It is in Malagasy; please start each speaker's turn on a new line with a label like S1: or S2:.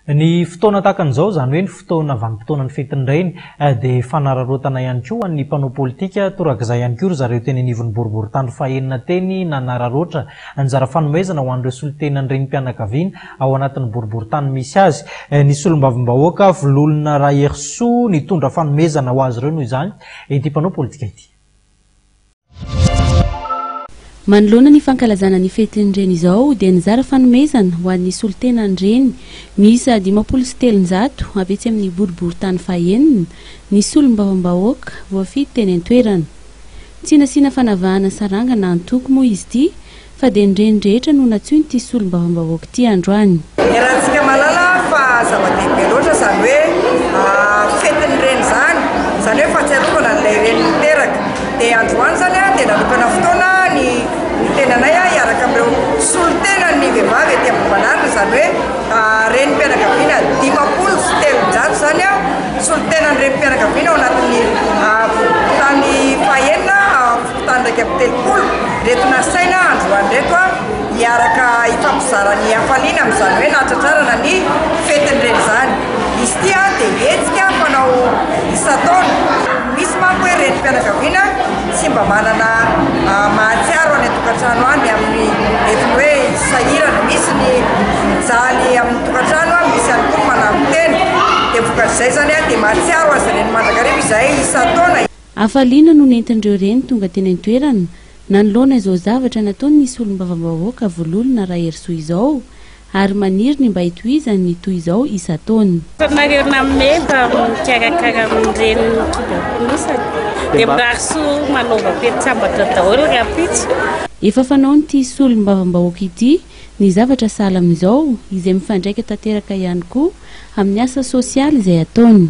S1: Ny fotoana takan'izao zany hoe ny fotoana vanim-potoana ny fetin'ireny dia fanararotana ihany koa ny mpanao politika torak'izay ihany koa zareo teny anivon'ny boriboritany fahenina teny nanararotra anjara fanomezana ho an'ireo solon-tenan'ny renim-pianakaviana ao anatin'ny boriboritany misy azy ny solombavambahoaka VOLOLONA RAHERISOA nitondra fanomezana ho azy ireo noho izany ity mpanao politika ity.
S2: Manoloana ny fankalazana ny fetin'ireny izao dia nizara fanomezana ho an'ny solon-tenan'ireny miisa 530 avetsy amin'ny boriboritany fahenina ny solombavambahoaka voafidy teny an-toerana. Tsy nasiana fanavahana sarangana antoko moa izy ity fa dia ny reny rehetra no natsoiny ity solombavambahoaka ity androany.
S3: Rahantsika malala fa zava-dehibe loatra izany hoe fetin'ireny zany hoe fahatsiarovana n'ilay reny miteraka dia androany zany dia nanokana fotoana ny tenanay hiaraka amin'ireo solon-tenan'ny vehivavy ety amin'ny banarina izany hoe renim-pianakaviana 530 zany solon-tenan'ny renim-pianakaviana ao anatin'ny tany fahenina tany raika amin'ny telopolo reto nasaina androany reto hiaraka hifampizara ny hafaliana amin'izany hoe nahatratrarana ny fetin'ireny izany. Izy ity dia hetsika mpanao isa-taona. Misy manko hoe renim-pianakaviana tsy mba manana mahatsiaro any tokantrano any amin'ny eto hoe sahirana, misy ny jaly amin'ny tokantrano misy ihany koa manamoteny dia vokatr'izay zany dia mahatsiaro azy reny mandrakariva izay isa-taona.
S2: Hafaliana no nentin'ireo reny tonga teny an-toerana nanoloana izao zavatra nataony ny solombavambahoaka VOLOLONA RAHERISOA izao ary maniry ny mba hitohizany ny toy izao isa-taona.
S4: Nareo namemba mikarakara amin'ireny kibokinosana dia mirahasoa manova peritsambatra daholo rapitsy.
S2: Efa fanao n'ity solombavambahoaka ity ny zavatra sahala amin'izao izay mifandraika tanteraka ihany koa amin'ny asa sosialy izay ataony.